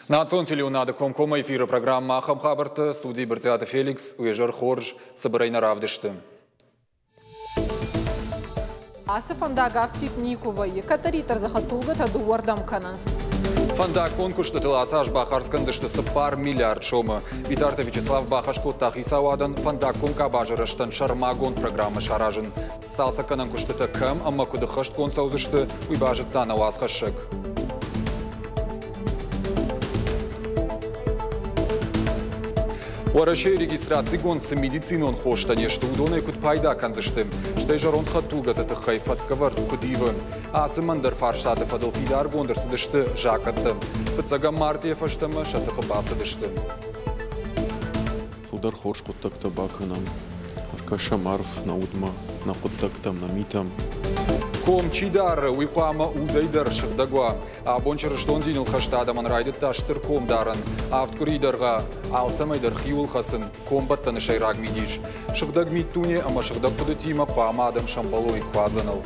Национ телеунады комкома эфира программа Ахам Хабарта, студии Бартиата Феликс, Уежар Хорж, Сабарайна Равдышты. Асы фанда гавчит Никова, Екатеритар захатулгата дуардам кананс. Фанда конкурс тыласаж Бахарскан зашты пар миллиард шома. Витарта Вячеслав Бахашко Тахисавадан фанда конка бажараштан шармагон программа шаражен. Салса канан куштата кам, амма куда хашт кон саузышты, уйбажет тана уасхашек. Уарашей регистрации гонса медицинон хоштане, что удоны кут пайда канзыштым, что и жарон хатулгата тахай фаткавар кудивы. А сымандар фарштаты фадалфидар гондерсы дышты жакатты. Фацага мартия фаштама шатахабаса дышты. Фудар хорш куттакта баканам, аркаша марф на удма, на куттактам, на митам. Ком чидар уйпама удайдар шыхдагва, а бончар штон зинил хаштада ман райдет таштыр ком даран, а в куридарға алсамайдар хиул хасын, комбаттаны шайраг мидиш. Шыхдаг миттуне, ама шыхдаг пудатима памадам шампалой квазанал.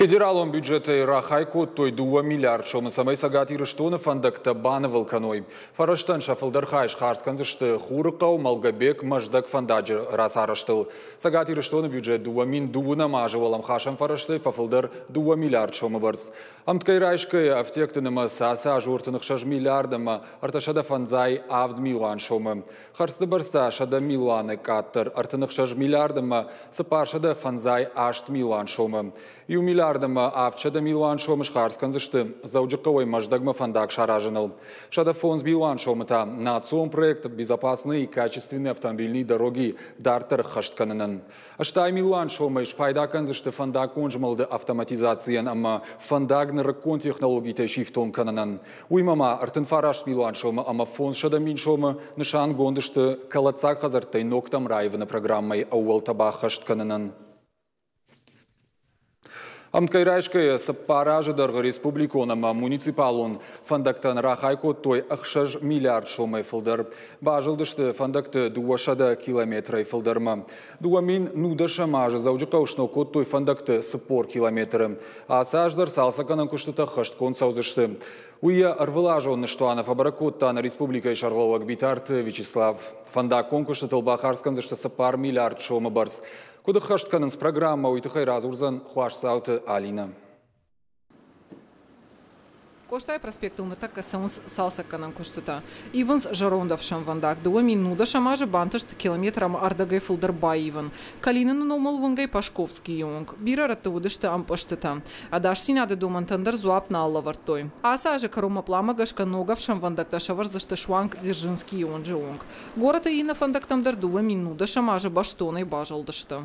Федералом бюджета Рахайко той 2 миллиард шома самай сагати рыштоны фандакта баны волканой. Фараштан шафалдархайш харсканзышты хурыкау Малгабек маждак фандаджи расараштыл. Сагати рыштоны бюджет 2 мин дуна мажывалам хашам фарашты фафалдар 2 миллиард шома барс. Амткай райшкай автектыныма саса ажуртынық 6 миллиардыма арташада фанзай авд милуан шома. Харсты барста шада милуаны каттыр артынық 6 миллиардыма сапаршада фанзай 8 милуан шома. Ю миллиардыма авчада милуан шома шхарсканзышты зауджиковой маждагма фандак шаражыныл. Шада фонд милуан шомата национ проект безопасные и качественные автомобильные дороги дартер хаштканынын. Аштай милуан шома шпайдаканзышты фандак онжмалды автоматизациян, ама фандак нырыккон технологии тайшифтон канынын. Уймама артын фараш милуан шома, ама фонд шада мин шома нышан гондышты калацак хазартай ноктам райвына программай ауал табах хаштканынын. Амткай райшкай сапаражы дарғы республиконама муниципалон фандактан рахайко той 6 миллиард шомай фылдар. Бажылдышты фандакты 2 километрай фылдарма. 2 мин нудаша мажы зауджықаушнау код той фандакты спор километры. А саждар салсаканан күштіта хашткон саузышты. Уя арвылажон штуанов абаракоттан республика Шарловак битарты Вячеслав. Фандак конкурсы тылбахарскан зашты сапар миллиард шома барс. Куда хаштканын с программа уйтыхай разурзан хуаш сауты Алина. Коштай проспект Умытака саунс салсаканан куштута. Иванс жарондавшам вандак 2 минута шамажы бантышт километрам ардагай фылдарба Иван. Калинын номал вангай Пашковский юнг. Бира раттывудышты ампаштыта. Адаш синады думантандар зуап на аллавартой. Асажы карума пламагашка ногавшам вандакта шаварзашты шванг Дзержинский юнджи унг. Город Ина фандактамдар 2 минута шамажы баштоной бажалдышты.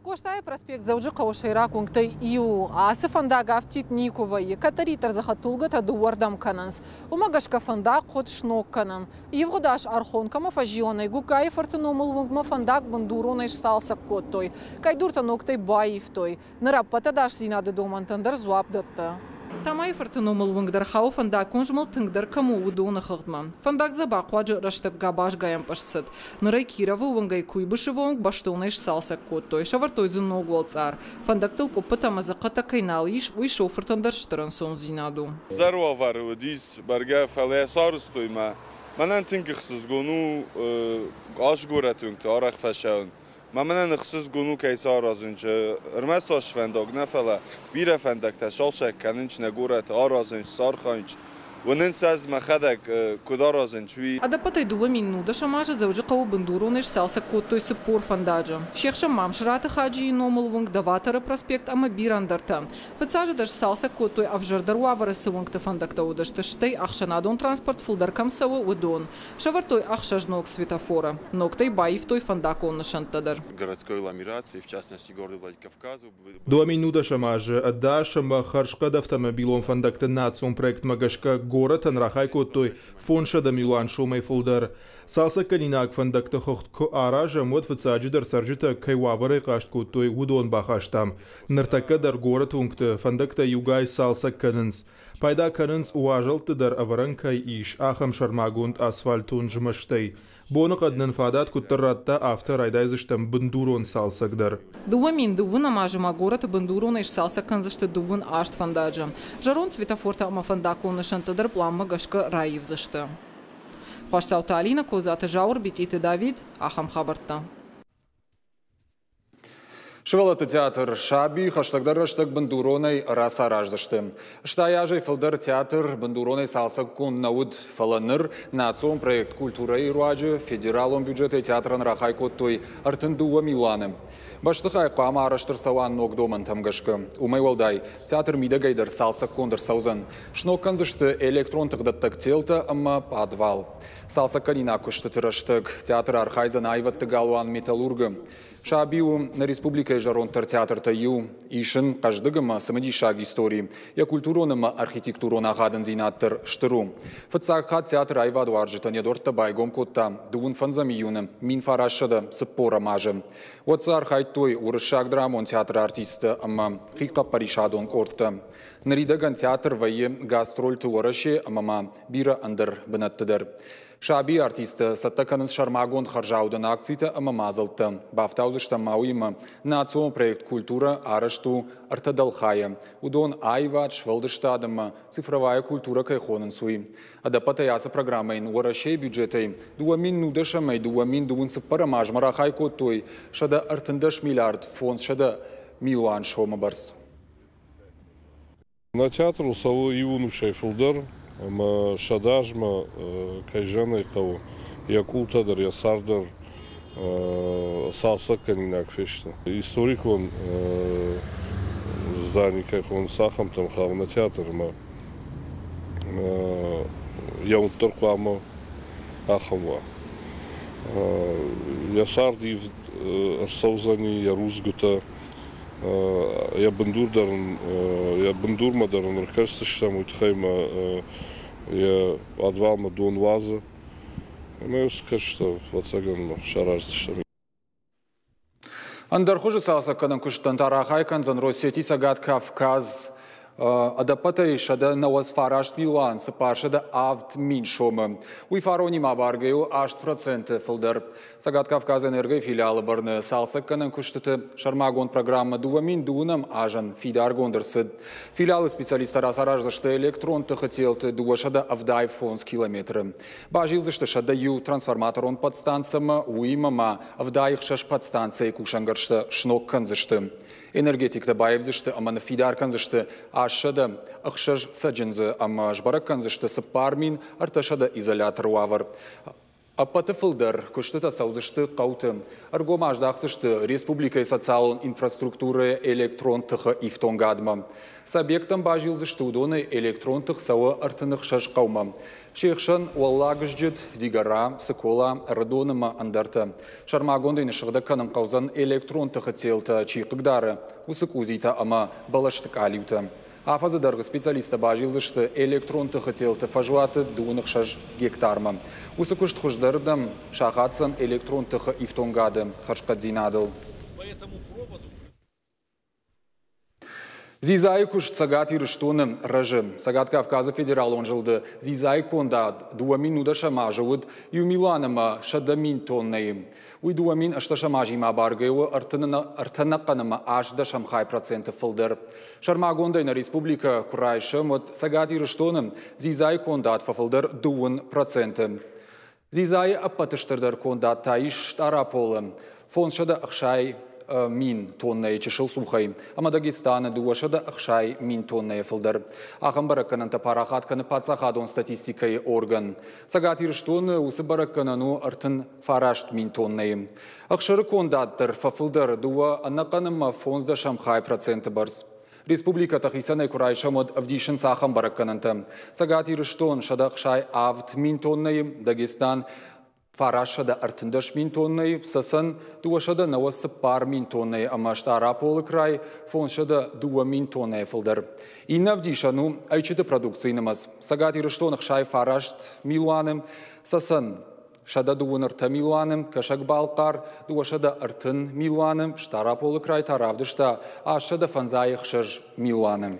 Коштай проспект зауджықау шайрак уңтай иу. Асы фанда гавчит Никова, Екатеритар захатулгата дуардам кананс. Умагашка фанда қот шнок канан. Евгодаш архонкама фажионай гукай фартыномыл вунгма фандак бандуронайш салсак коттой. Кайдурта ноктай баифтой. Нараппата даш зинады домантандар зуапдатта. Тамай фартыномыл вунгдар хау фандак конжмал тыңдар кому удуна хыгдман. Фандак забақ ваджы раштак габаш гаям пашцыт. Нырай кировы вунгай куйбышы вунг баштонайш салсак коттой. Шавартой зынно голцар. Фандак тыл коппата мазақата кайнал иш уй шофыртандар штыран сон зинаду. Зарва вару дис барга фале сарыстойма. Манан тыңгықсыз гону аш горатунг арах фашаун. Маманан ықсыз гону кайсар азынчы. Ирмасташ фандак нафала бира фандак ташалшак канынч нагорат аразынч сарханч. Ванын саз махадак кудар азынчуи. Адапатай 2 минута шамажы зауджықау бандуронайш салсак коттой сыппор фандаджы. Шехшам мамшыраты хаджи и номал вунг даватары проспект ама бирандарта. Фыцажы даш салсак коттой авжардару аварысы вунгты фандакта удашты штай ахшанадон транспорт фулдаркам савы удон. Шавартой ахшажнок светофора. Ноктай баив той фандакон нашантадар. Городской агломерации, в частности города Владикавказу. 2 минута шамажы адашама харшкад автомобилом фандакта национ проект магашка город анрахайко той фонша да Милан шумей фулдер. Салса канинак фандакта хохт ко аража мод фцаджи дар саржита кайваваре каштко той удон бахаштам. Нартака дар город унгта фандакта югай салса канинс. Пайда канинс уважалты дар аваранкай иш ахам шармагунд асфальтун жмаштей. Боны қаднын фадат куттарратта автор айдайзыштам бандурон салсагдар. Дуамин дуун амажыма город бандурон иш салсакан зашты дуун ашт фандаджа. Жарон светофорта ама фандакон нышантадар пламма гашка раив зашты. Хвашцаута Алина, Козата Жаур, Бетиты Давид, Ахам Хабарта. Швелаты театр Шаби, хаштагдар раштаг бандуронай раса раждашты. Штаяжай фалдар театр бандуронай салсак кон науд фаланыр, национ проект культура и руаджи, федералон бюджеты театран рахайкот той артындуа Миланы. Баштыхай қама араштыр сауан ногдоман тамгашка. Умай валдай, театр мидагайдар салсак кондыр саузан. Шноккан зашты электрон тагдаттак телта, ама подвал. Салсак канина кушты тыраштаг, театр архайзан айват тыгалуан металлурга. Шабиу на республика жаронтар театр таю, ишын каждыгыма самади шаг истории, я культуроныма архитектурона гадан зинаттыр штыру. Фацакха театр айваду аржита недорта байгом котта, дуун фанзамиюным, мин фарашада сыппора мажым. Отца архайтой урышак драмон театр артиста, ама хика паришадон корта. Наридаган театр вайе гастроль туараши, амама бира андыр бынаттыдыр. Шаби артиста саттаканыз шармагон харжаудан акцията ама мазалта. Бафтаузышта мауима национ проект культура арашту артадалхая. Удон айвач валдыштадама цифровая культура кайхонын суи. Адапата яса программайн уарашей бюджетай. Дуамин нудашамай дуамин дуун сыппарамаж марахайко той. Шада артындаш миллиард фонд шада милуан шома барс. На театр усаву Ивуну Шейфилдер. Ама шадажма кайжана иқау якултадар ясардар салса канинак фешта. Историк он здание кайхон сахам там хав на театр ма яунтар куама ахамва. Ясарди арсаузани ярузгута я бандур мадаран ракарстыштам утхайма я адвалма дон ваза. Мы скажем, вот саган шараждыштам. Андархужи салсаканан куштан тарахайкан зан Россия Сагат Кавказ адапатай шада наваз фарашт Милан сапаршада авт миншома. Уй фарони мабаргаю 8% филдер. Сагат Кавказ энергия филиалы барны салсаканан куштаты шармагон программа дуамин дуунам ажан фидар гондырсыд. Филиалы специалистар асараждашты электрон тахателты дуашада авдай фонс километры. Бажилзашты шада ю трансформаторон подстанцияма уимама авдай хшаш подстанция кушангаршты шнокканзашты. Энергетикта байвзышты, ама фидар канзышты, ашада ахшаж саджинзы, ама жбарак канзышты сапармин, арташада изолятор уавар. Апаты филдер, куштыта саузышты қауты, аргомаждақсышты республика и социалон инфраструктуры электрон тыхы ифтонгадма. Сабъектам бажилзышты удоны электрон тых сауы артынық шаш қаума. Шейхшан уаллагыжджит, дигара, сыкола, радоныма андарта. Шармагондайны шығда каным қаузан электрон тыхы телта чиқыгдары, усыкузита ама балаштык алиута. Афазадарғы специалиста бажилзышты электрон тыхы телта фажуаты дуынық шаш гектарма. Усыкушт хуждардам шағатсан электрон тыхы ифтонгады хашқадзинадыл. Зизай куш цагати рыштоны рыжы. Сагат Кавказа федерал он жылды. Зизай кондад дуамин удашама живут и у Миланыма шадамин тоннайым. Уй дуамин ашташамажима баргайу артанақаныма аш дашамхай проценты фылдыр. Шармагондайна республика Курайшым от сагати рыштоны зизай кондад фафылдыр дуын проценты. Зизай аппатыштырдар кондад таиш тараполы. Фон шада ахшай мин тоннай чешыл сухай. Ама Дагестана дуашада ахшай мин тоннай филдер. Ахам баракананта парахатканы пацахадон статистикай орган. Сагати рыштоны усы бараканану артын фарашт мин тоннай. Ахшыры кондаттыр фафилдер дуа аннақаныма фонзда шамхай проценты барс. Республика Тахисанай Курайшамод авдишын сахам баракананта. Сагати рыштон шада ахшай авт мин тоннай. Дагестан Фарашада артындаш мин тоннай, сасан дуашада навасы пар мин тоннай, амаштара полыкрай фоншада 2 мин тоннай фылдар. Инна вдишану айчиты продукцийнымыз. Сагат ирыштонық шай фарашт милуаным, сасан шада дуын ырта милуаным, кашак балқар, дуашада артын милуаным, штара полыкрай таравдышта, ашада фанзайық шыж милуаным.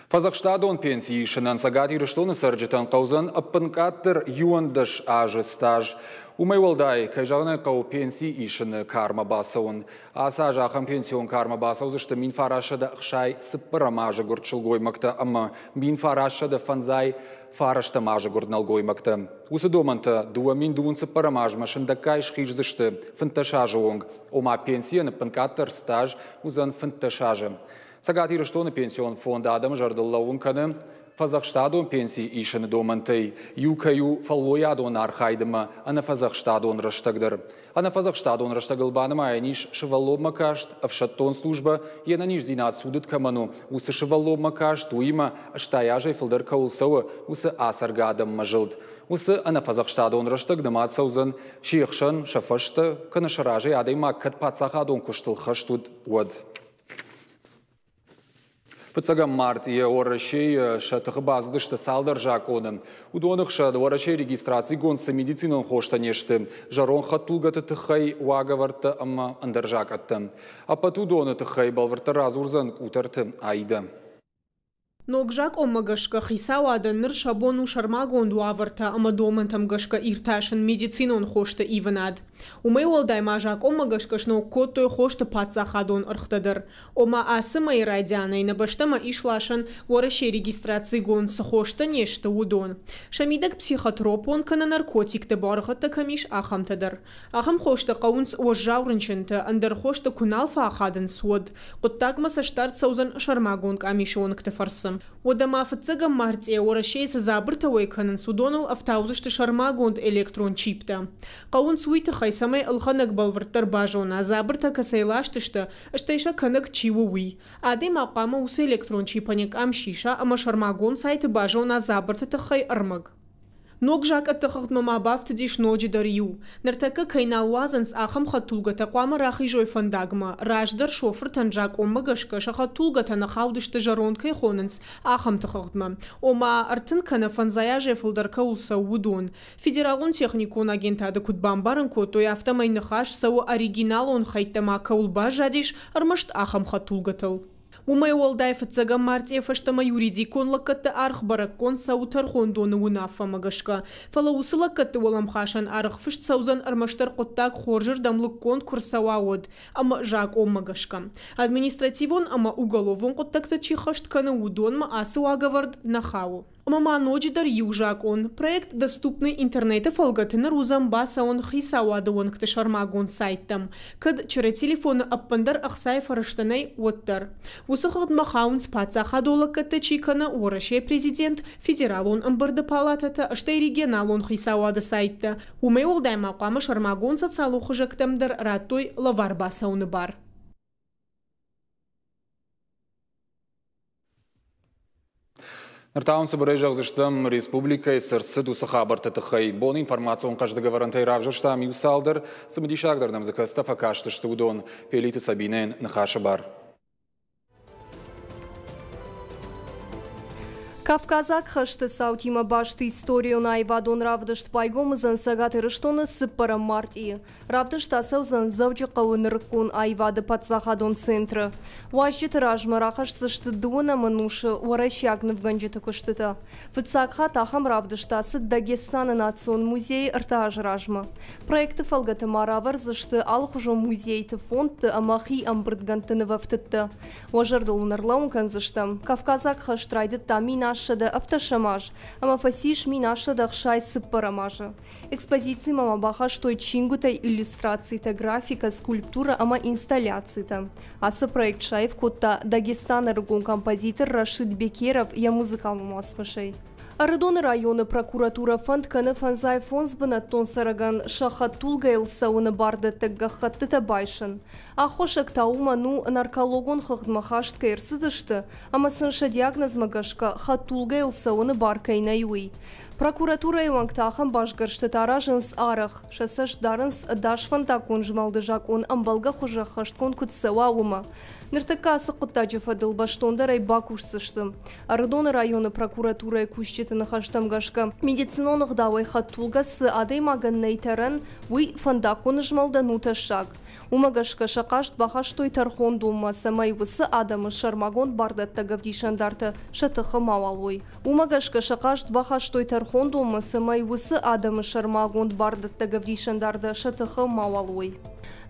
Фазахштадон пенсии шынан сагат ирыштоны сарджитан қаузан аппынкаттыр юандыш ажы стаж. Умай волдай, кайжағына қау пенсии ишыны карма басауын. Аса жақын пенсион карма басаузышты мин фарашада қшай сыппыра мажы гуртшыл гоймакта, ама мин фарашада фанзай фарашта мажы гуртнал гоймакта. Усы доманта дуа мин дуын сыппыра мажма шындакай шхижзышты фынташажы онг. Ома пенсияны пынкаттыр стаж узан фынташажы. Сагат ирыштоны пенсион фонда адам жардыллауын каны Фазахштадон пенсии ишыны домантай. Юкаю фаллоядон архайдыма, ана Фазахштадон раштагдыр. Ана Фазахштадон раштагылбаныма айниш шываллобма кашт, авшаттон служба, ена ниш зинат судыт каману, усы шываллобма кашт, уима аштаяжай фылдар каулсауы, усы асаргадам мажылд. Усы ана Фазахштадон раштагдыма саузан, шиықшын, шафашты, каны шаражай адайма кат пацахадон куштыл хаштуд уад. Пыцагам мартия орашей шатығы базыдышты салдар жак оным. Удоных шады орашей регистрации гонсы медицинон хошта нешті. Жарон хаттулгаты тыхай уагаварты ама андыржак атты. Апат удоны тыхай балварты разурзан утарты айды. Ногжак оммагашка хисауада ныр шабону шармагон дуаварта ама домантам гашка ирташын медицинон хошта иванад. Умай олдай мажак оммагашка шно коттой хошта пацахадон ырхтадыр. Ома асыма ирайдяна инабаштама ишлашын орашей регистрации гонсы хошта нешті удон. Шамидак психотропон кана наркотикты барғатты камиш ахамтадыр. Ахам хошта қаунс ожжаурынчынты андар хошта куналфа ахадын суд. Құттагма саштарт саузан шармагон камишоныкты фарсым. Одама фыцыгам мартия орашей сазабырта ойканын судоныл автаузышты шармагонд электрон чипта. Қаун суйты хайсамай алханак балвырттар бажона забырта касайлаштышты, ыштайша канак чиву уй. Адей мақама усы электрон чипанек амшиша, ама шармагон сайты бажона забырта тахай армаг. Ногжак аттахахтма мабафты диш ноджи дарью. Нартака кайналуазанс ахам хатулга тақвама рахи жой фандагма. Раждар шофр танжак оммагашка шахатулга танахаудышты жаронкай хонанс ахам тахахтма. Ома артын кана фанзая жефылдарка улса удун. Федералун техникон агентады кутбамбарын котой автомайнахаш сау оригиналон хайттама каулба жадиш армашт ахам хатулгатыл. Умай олдай фыцагам мартия фаштама юридикон лаккатты арх бараккон саутар хондоны унафа магашка. Фала усы лаккатты оламхашан арх фышт саузан армаштар коттак хоржыр дамлыккон курсауауд, ама жак оммагашка. Административон ама уголовон коттакта чихашт каны удонма асы уагавард нахау. Мама ноджидар южак он. Проект доступный интернета фалгатына рузам баса он хисауады он кты шармагон сайттам. Кад чыра телефоны аппандар ахсай фараштанай оттар. Усыхат махаун спаца хадолаккатты чикана орашей президент федерал он амбарды палатата аштай регионал он хисауады сайтта. Умей олдай мақамы шармагон социалу хыжактамдар раттой лавар баса оны бар. Нартаун собирай жағзыштым республика сырсы дусы хабарты тыхай. Bon информацион каждыга варантай равжыштам юсалдыр, сымдишагдырдам закастафа каштышты удон, пелиты сабинен нахашы бар. Кавказак хашты саутима башты историю на Ивадон равдышт пайгомызан сагаты рыштоны сыппара мартии. Равдышт асаузан завджи қауыныркун Айвады патсахадон центры. Важджит ражма рахашсышты дуына манушы уаращагны в ганджиты куштыта. Фыцакха тахам равдыштасы Дагестаны национ музей ыртаж ражма. Проекты фалгаты маравар зышты алхужо музейты фондты амахи амбрдгантыны вафтытты. Важардыл унарлаун канзыштам. Кавказак хаштрайды тамина шада автошамаж, ама фасиш мина шада хшай сыппарамажа. Экспозиции мама бахаш той чингутай иллюстрации-та графика, скульптура, ама инсталляции-та. Аса проект шайв котта Дагестан ргун композитор Рашид Бекеров я музыкалму асмашей. Арыдоны районы прокуратура фонд каны фанзай фонс бынаттон сараган шахаттулга илсауны барды тіггі хатты табайшын. Ахошек тауману наркологон хыгдмахашт кайырсыдышты, ама сынша диагноз магашка хаттулга илсауны бар кайнайуи. Прокуратура илангтахын башгыршты таражынс арах, шасаш дарынс дашфан такун жмалды жакун амбалга хужа хашткон кутсева ума. Ныртыкасы құттаджыфа дылбаштонда райбакушсышты. Арыдоны районы прокуратура кушчетыны хаштамгашка медициноных давай хаттулгасы адей маган нейтерен уй фандакун жмалда нуташак. Умагашка шакашт бахаштой тархон дома самай высы адамы шармагон бардатта гавдишандарты шатыхы мавалой. Умагашка шакашт бахаштой тархон дома самай высы адамы шармагон бардатта гавдишандарды шатыхы мавалой.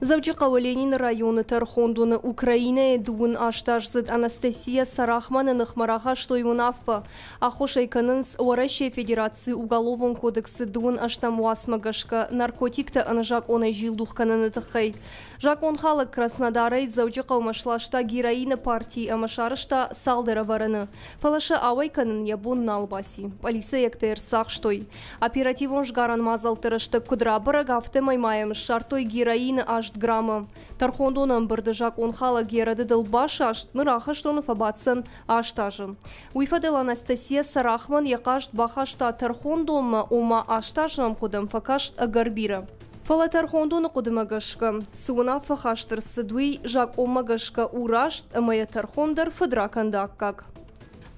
Завчыка Ленин районы Тархондуны Украина дуын аштажзыд Анастасия Сарахманыных мараха штоймунаффа. Ахошайканынс Уаращия Федерации Уголовен кодексы дуын аштамуасмагашка наркотикта анжак онай жилдухкананы тыхай. Жак он халык Краснодарай завчыка умашлашта героина партии амашарышта салдыра вараны. Палаша авайканын ябун налбаси. Полиция ектер сахштой. Оперативон жгаран мазалтырышты кудрабыра гафты маймаем шартой героина аж грамма. Тархондонан бардыжак он хала герады дылбаш ашт, ныраха штоны фабатсын аштажы. Уйфадел Анастасия Сарахман якашт бахашта тархондома ома аштажам кудам факашт агарбира. Фала тархондоны кудымагашка. Суна фахаштыр сыдуй жак омагашка урашт, амая тархондар фадракандаккак.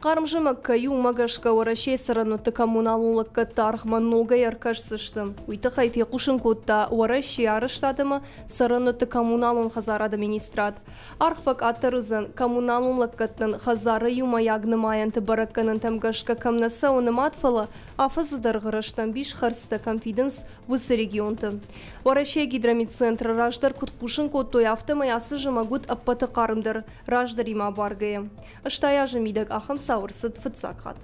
Қарымжымак каю магашка орашей сарануты коммуналулыққа тархман нога яркашсышты. Уйты хайфе кушын котта орашей арыштадымы сарануты коммуналун хазар администрат. Архфак аттарызын коммуналулыққаттын хазары юма ягнымаянты баракканын тамгашка камнаса оным атфала афазыдар ғырыштан биш харста конфиденс высы регионты. Орашей гидромедцентр раждар кутпушын коттой автомай асыжы магут аппаты қарымдар раждар има баргая. Ыштая жымидак ахым сауырсыд фыцакат.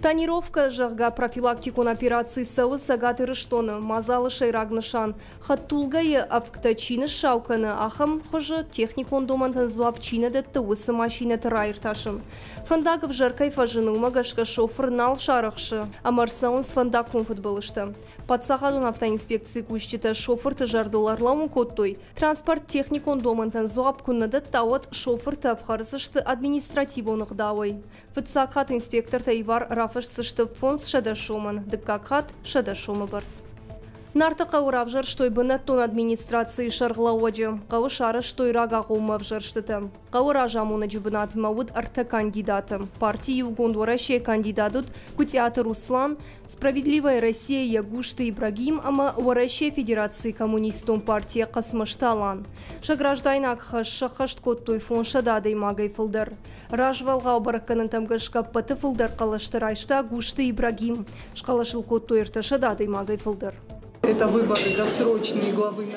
Тонировка жағға профилактикон операции сауыз сагаты рыштоны, мазалы шайрагнышан, хаттулгайы авктачины шауканы, ахым хожы техникон домантын зуапчины дәтті усы машина тырайырташын. Фандагов жаркай фажыны умагашка шофыр нал шарықшы, амарсауынс фандакон футболышты. Подсахадун автоинспекции кушчита шофыр тыжардыларлауын коттой, транспорт техникон домантын зуапкунны дәтті ауат шофыр тавхарысышты административоных давай. Фыцакат инспектор Тайвар Рафаш сышты фонс шадашоман, дыккакат шадашомы барс. Нартықа уравжыр, штой бынаттон администрации шарғлауаджы, қауы шары штой рага ғумавжыр штыты. Қауы ражамуны жібінат мауыд арты кандидаты. Партии угондуаращие кандидатут Кутиаты Руслан, Справедливая Россия Ягушты Ибрагим, ама уаращие Федерации коммунистон партия Қасмышталан. Шаграждайнак хашт коттой фон шадады магай фылдар. Ражвалға обаракканын тамгашка пыты фылдар қалаштырайшта Гушты Ибрагим. Шқалашыл коттой ирта шадады магай фылдар. Это выборы досрочные главы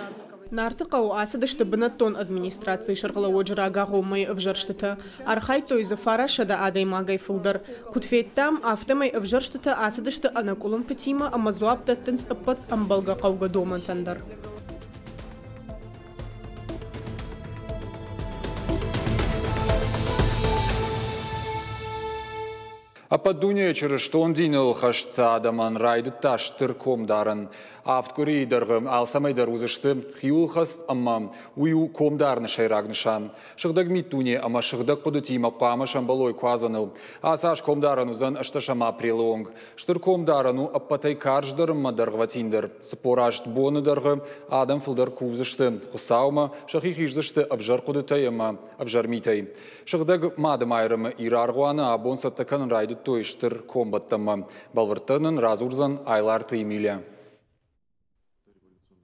Нартыкау асыдышты бынаттон администрации шарғылауыджыра ғағумай ұвжырштыты. Архай тойзы фарашада адай магай фылдар. Кутфеттам автомай ұвжырштыты асыдышты анакулын пытима амазуаптаттын сыппат амбалға қауға домантандар. Ападуния через штон динил хашта адаман райды таштыр комдарын. Авткури дырғым алсамайдар узышты хиулхаст амма ую комдарны шайрагнышан. Шығдаг миттуне ама шығдаг құдытима қуама шамбалой квазаныл. Асаш комдарын узан ашташама прилонг. Штыр комдарану аппатай карждырым мадарғватиндыр. Сыпорашт боны дырғы адам фылдар кувзышты. Хусаума шахи хижзышты авжар құдытайыма авжар митай. Шығдаг мадым айрымы ирарғуаны абон саттакан райды тойштыр комбаттама. Балвыртынын разурзан айлар тыймиля.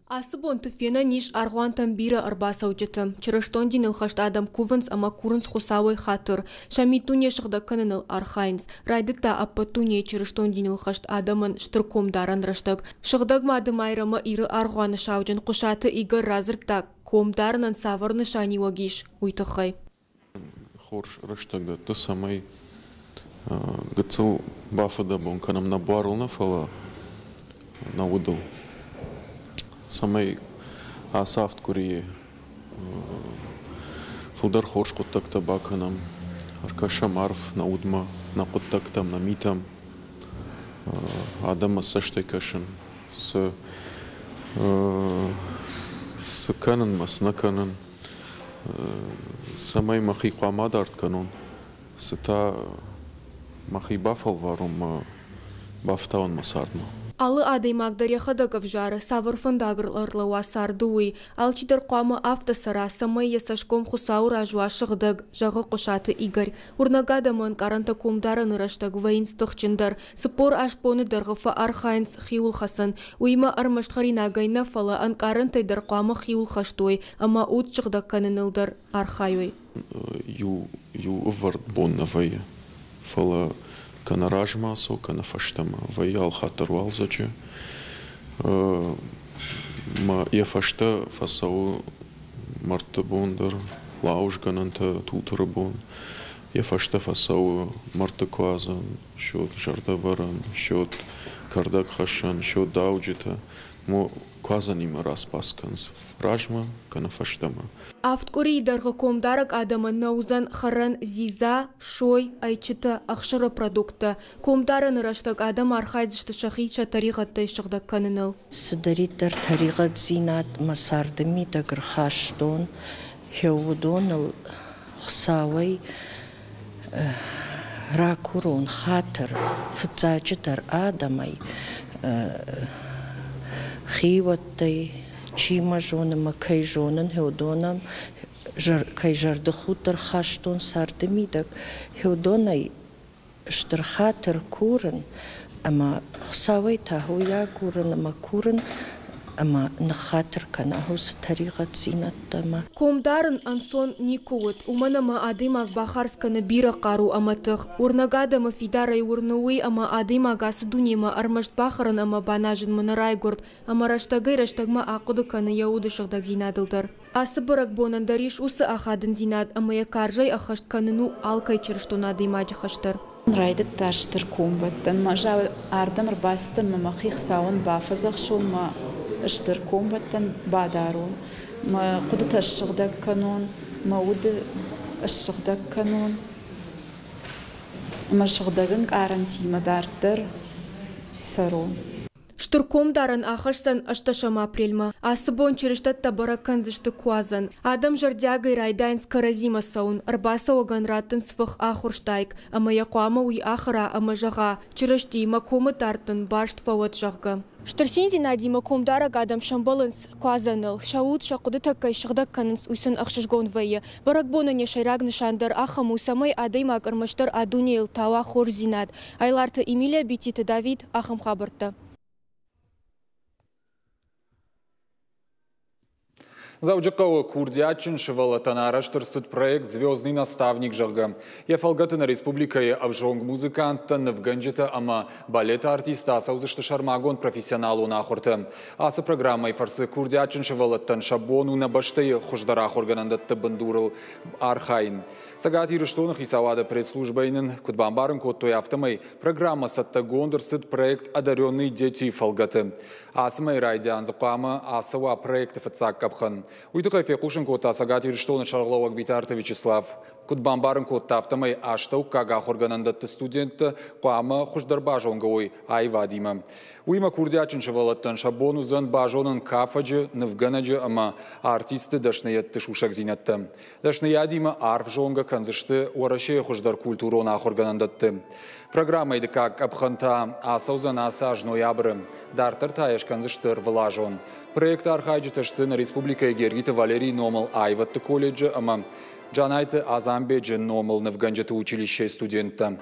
Асыбон түфена ниш арғуантан бирі арбаса ұжыты. Чырыштон ден ұлхашт адам кувынс ама курынс хусауай хатыр. Шамитуне шықда кынын архайнс. Райдыкта аппатуне чырыштон ден ұлхашт адамын штырком даран раштық. Шықдаг мадым айрымы ирі арғуаны шаужын құшаты игір разыртта комдарынан савырны шани уагиш уйтықай. Хорш раштықда ты самай гыцыл бафада бон канам набарылна фала наудыл. Самай асафт курие фулдар хорш куттакта баканам аркаша марф наудма на куттактам на митам Adama saştekashın, sıkanın masnakanın, samay mahi qamadart kanun, sıta mahi bafal varum baftaun masardma. Алы адай Магдария Хадаков жары, савыр фындагыр ырлыва сардуи, алчидыр қамы автосыра, самай ясашком хусаура жуа шығдаг, жағы құшаты Игорь. Урнагадамын каранта кумдарын ырыштаг вайынстықчындар, спор аштпоны дырғыфа архайнс хиул хасан, уйма армаштхарина гайна фала ан карантайдыр қамы хиул хаштой, ама ут шығдаг канынылдар архайой. Ю ывард бонна вайя, фала канаражма со кана фаштама ваял хатар валзаче ма я фашта фасау марта бондар лауш гананта тутра бон я фашта фасау марта квазан шот жардаваран шот кардак хашан шот дауджита мо квазанима распасканс ражма кана фаштама Авткури дарғы комдарак адамы наузан харан зиза, шой, айчыты, ақшыры продукты. Комдарын ыраштаг адам архайзышты шахича тарихаттай шығдак каныныл. Сыдариттар тарихат зинат масардыми дагыр хаштон, хеудоныл хсавай ракурон хатыр фыцачыдар адамай хиваттай чима жонам, кай жонан хеудонам, кай жарды хутар хаштон сардымидак, хеудонай штыр хатыр курын, ама хсавай тахуя курын, ама курын, ама нахатыр канахус тарихат зинаттама. Комдарын ансон никуыт, уманама адымак бахарсканы бира қару аматық, урнагадамы фидарай урнуи ама адымак асыдунема армашт бахарын ама банажын мынырай гурд, ама раштагай раштагма ақуды каны яуды шығдаг зинадылдар. Асы бұрак бонан дариш усы ахадын зинад, ама якаржай ахашт каныну алкай чырыштон адымаджы хаштар. Райдык таштыр комбаттан, мажа ардам рбастан мамахих сауын бафазах шон ма اشتر كومبتن بادارون ما قدت الشغدك كانون ما ود الشغدك كانون ما شغدكن قارنتي ما دارتر سارون Штурком дарын ахырсан ашташама апрельма. Асыбон черештатта бараканзышты куазан. Адам жардягай райдайн скаразима саун. Арбаса оган ратын свых ахурштайк. Ама яқуама уй ахыра ама жаға. Черешти макомы тартын башт фават жағға. Штырсензи нади макомдара гадам шамбалынс куазаныл. Шаут шақуды таккай шығдак канынс уйсын ақшышгон вайы. Баракбона не шайраг нышандар ахаму самай адаймак армаштар адунейл тава хор зинад. Айларты Эмилия Бетиты Давид ахам хабырты. Зауджикова Курдячин шевалатанара штырсыт проект «Звездный наставник» жырга. Ефалгатына республикае авжонг музыканта навганджета ама балета артиста асаузышты шармагон профессионалу нахурты. Асы программай фарсы Курдячин шевалаттан шабону на баштайы хуждарах органандатты бандурыл архайн. Сагати Рыштонах и Савада пресс-службайнын Кутбамбарын коттой автомай программа сатта гондырсыт проект «Одаренные дети фалгаты». Асымай райдиан запама асыва проекты фацак капхан. Уйдыхай фекушын котта Сагати Рыштонах Шарловак Битарта Вячеслав. Кутбамбарын котта автомай аштау кагах органандатты студенты қуама хуждарбажонговой айвадима. Уйма Курдячин шевалаттан шабону зан бажонын кафаджы навганаджы ама артисты дашнаятты шушак зинатты. Дашнаядима арф жонга канзышты уарашея хуждар культурон ах органандатты. Программа иды как абханта асаузан асаж ноябры. Дартар таяш канзышты рвалажон. Проект архайджытышты на республика Гергита Валерий Номал айватты колледжы ама Джанайты Азамбеджи Номал навганджаты училище студента.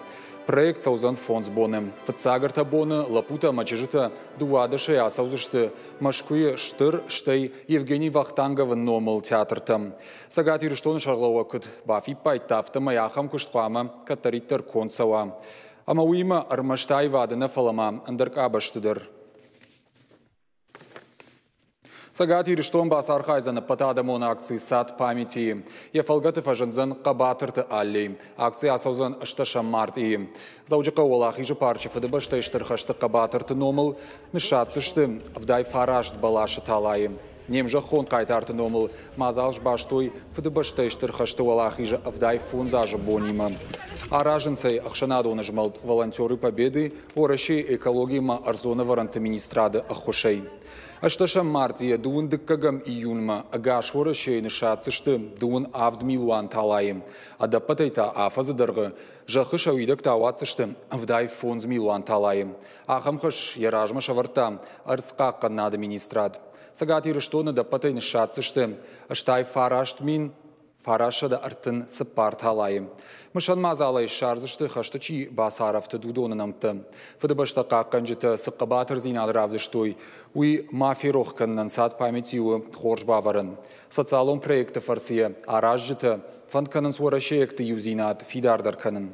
Проект саузан фонд боны. Фацагарта боны лапута мачежита дуадаши асаузышты машкуе штыр штай Евгений Вахтангова Номал театртам. Сагати Рыштоны Шарлова кыт бафи пайтафта маяхам куштвама катариттар консава. Ама уйма армаштай вадына фалама андаркабаштыдыр. Сагати Рыштон бас архайзаны патадамон акции сад памяти. Ефалгаты фажанзан қабатырты алли. Акция асаузан ашташа марти. Зауджиқа олах ижы парчы фадыбаштай штырхашты қабатырты номыл нышатсышты вдай фарашт балашы талайы. Немжа хон қайтарты номыл мазалш баштой фыдыбаштайштыр хашты валахижа авдай фунзажа бонима. Араженцей ахшанадоны жмалт волонтеры победы орашей экологии ма арзона варанты министрады ахушей. Ашташам мартия дуын дыккагам июньма агаш орашей нышатсышты дуын авдмилуан талайым. Адапатайта афазыдырғы жахы шауидак тауатсышты авдай фунз милуан талайым. Ахамхыш яражма шаварта арсқаққан нады министрад. Сагати рыштоны дапатай нышатсышты аштай фарашт мин фарашада артын сыппар талайым. Мышан мазалай шарзышты хаштачи басарафты дудонынамты. Фыдыбашта қаққан жыты сыққабатыр зинадыравдыштой. Уи мафирох каннан сад памятиуы хорж баварын. Социалон проекты фарсия араж жыты фанд канын суарашеекті юзинат фидардар канын.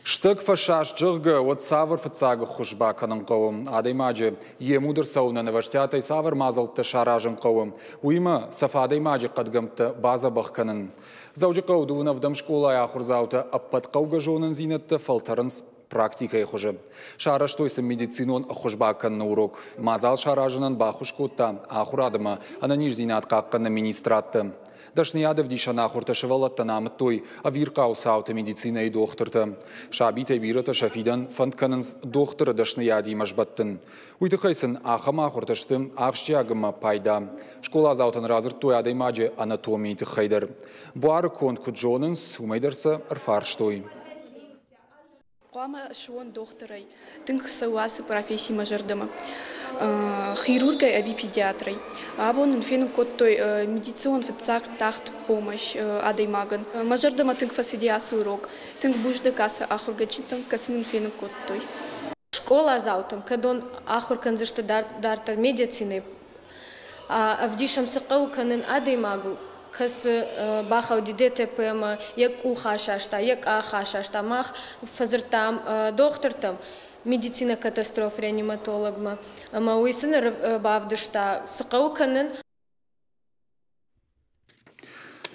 Штык фашаш жығғы от савыр фыцағы құшба канын қауым. Адаймаджы емудыр сауна наваштятай савыр мазалты шаражын қауым. Уйма сафадаймаджы қадгымты база бақ канын. Заужы қаудуына вдам школа аяқырзауты аппат қауға жонын зинетті фалтарынс практикай құжы. Шараштойсы медицинон құшба канны урок. Мазал шаражынын бақыш көтті ақырадыма ананиш зинат қаққанны министратты. Дашниядов дишана ахурташевалатта намыт той, а вирқау сауты медицина и дохтырты. Шабитай вирата шафидан фандканынс дохтыры дашнияди машбаттын. Уйтықайсын ахама ахурташтым ахшчагыма пайда. Школа заутан разыр той адаймаджи анатомии тыхайдар. Буары конт куджонынс умайдарса арфарштой. Қоама шуон докторай, тынк сауасы профессии мажардыма. Хирургай ави педиатрой. Абонын фену коттой медицион фацак тахт помощь адаймаган. Мажардыма тынк фасидиасы урок. Тынк бужды каса ахургачинтам касынын фену коттой. Школа заутан, кадон ахурканзышты дартар медицины. Авдишам сықау канын адаймагу. Кас бахау ДТП, як ухашашта, як ахашашта, мах фазыртам, доктортам, медицина катастроф реаниматологма, ама уйсын бавдышта, сықауканын.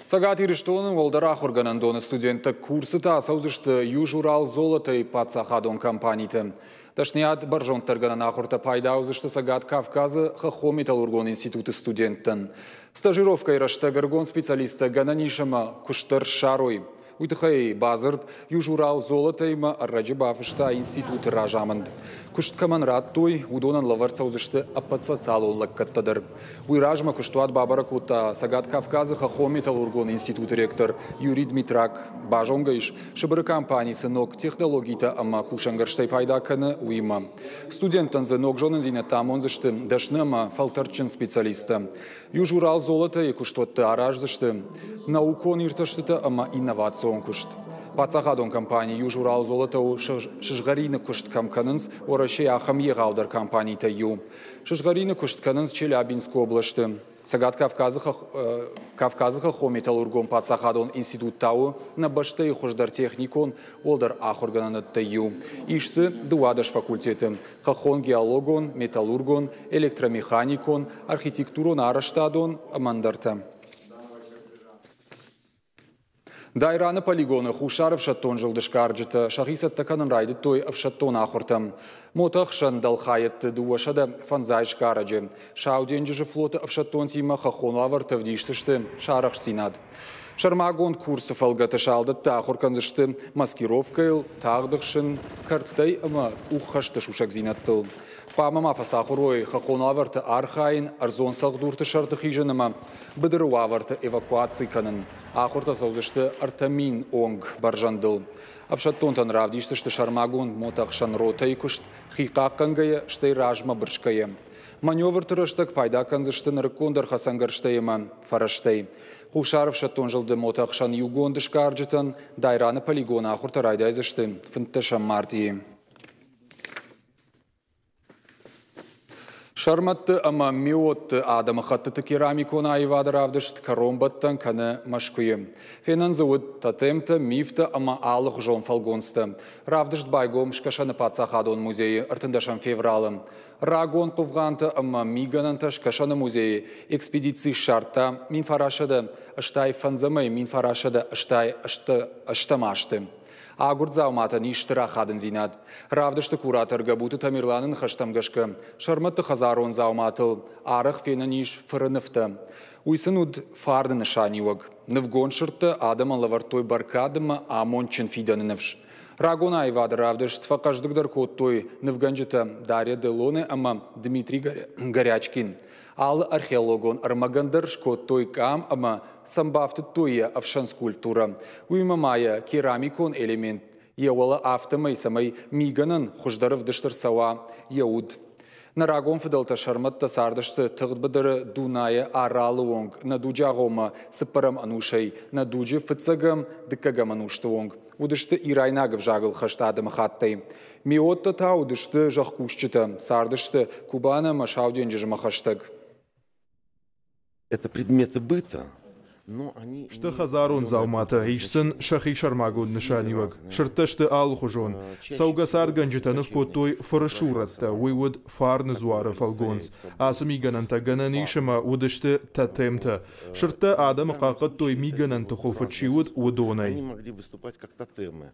Сагати Риштонын волдара хорганандоны студенті курсы та саузышты Южурал золотой пацахадон компанийті. Дашният баржонтарганан ахурта пайда аузышты Сагат Кавказы Хахо металлургон институты студенттін. Стажировка ирашта гаргон специалиста гананишама куштар шарой. Уйтыхай базырд Южурал золотайма арраджи бафышта институты ражаманд. Кушткаман раттуй удонан лаварца узышты апатса салоллак каттадыр. Уйражма куштуат бабара кута Сагат Кавказы Хахо металлургон институты ректор Юрий Дмитрак бажонгайш шыбыры компании сынок технологийта ама кушангарштай пайдаканы уйма. Студенттан зынок жонын зина там он зышты дашныма фалтарчин специалиста. Южурал золотай куштуатты араж зышты наукон ирташтыта ама инновацион кушт. Пацахадон компании Южурал золотау шыжгарины кушткамканынс орашей ахам еғаудар компанийта ю. Шыжгарины куштканынс Челябинск облашты. Сагат Кавказы Хахо металлургон Пацахадон институттау на башты и хуждар техникон олдар ахоргананатта ю. Ишсы дуадаш факультеты. Хахон геологон, металлургон, электромеханикон, архитектурон араштадон амандарта. Дайраны полигоны хушаров шаттон жылдышкарджыты, шахисат таканын райды той в шаттон ахортам. Мотах шандалхаятты дуашада фанзайш караджы. Шауденджы флота в шаттон тима хахону аварты вдиштышты шарах стинад. Шармагон курсы фалгаты шалдат тахорканзышты маскировкайл, тагдықшын, карттай ама ухашты шушак зинаттыл. Фамама фасахурой хахону аварты архайын, арзон салдурты шарты хижаныма, быдыру аварты эвакуации канын. Ахорта саузышты артамин онг баржандыл. Авшаттонтан равдиштышты шармагон мотақшан ротай кушт, хиқаққангая штай ражма біршкая. Маневр тұрыштық пайда канзышты нарыкондар хасангарштайыма фараштай. Хушаров шаттон жылды мотақшан югондышкарджытан, дайраны полигона ахорта райдайзышты фынтышам мартии. Шарматты ама миотты адамы хаттыты керамикона айвады равдышт коромбаттан каны машкуем. Фенан зауыд татемты мифты ама алық жон фалгонсты. Равдышт байгом шкашаны Пацахадон музейі артындашан февралым. Рагон пывғанты ама мигананты шкашаны музейі экспедиции шарта мин фарашады аштай фанзамай мин фарашады аштай аштамашты. Агурдзау матан иштыра хадын зинад. Равдышты куратор габуты Тамирланын хаштамгашкы. Шарматты хазарон зауматыл. Арых фенен иш фырыныфты. Уйсын уд фарды нышаниуаг. Нывгон шырты адаман лавартой баркадыма амончын фиданынывш. Рагона айвады равдыш тфакаждыгдар коттой нывганжыты Дарья Делоне ама Дмитрий Горячкин. Ал археологон армагандыр коттой кам ама самбафты тойя авшанс культура. Уймамая керамикон элемент. Еуала автомай самай миганын хуждаров дыштыр сава яуд. Нарагон фидалта шарматта сардышты тығдбыдыры Дуная аралы онг, на дуджағома сыпарам анушай, на дуджи фыцагам дыкагам анушты онг. Удышты ирайнагов жағыл хаштадым хаттай. Миотта та удышты жақкушчыты, сардышты кубана машауден жыжмахаштаг. Это предметы быта. Шты хазарун заумата, ишсын шахи шармагун нышаниуаг. Шыртышты ал хужон. Саугасар ганжитанов коттой фарашуратта, уйвуд фарны зуары фалгонс. Асы мигананта гананишама удышты татемта. Шырты адам қақыт той мигананты холфачиуд удонай. Они могли выступать как тотемы.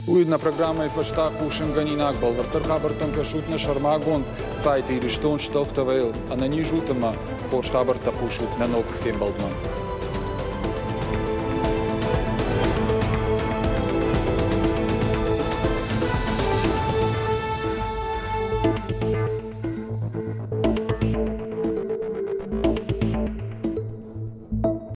Уйдна программа фашта кушин ганинак балвартар хабартан кашутна шармагон сайты ириштон штофтавейл, а на нижутама хош хабарта пушут на ног фембалдман.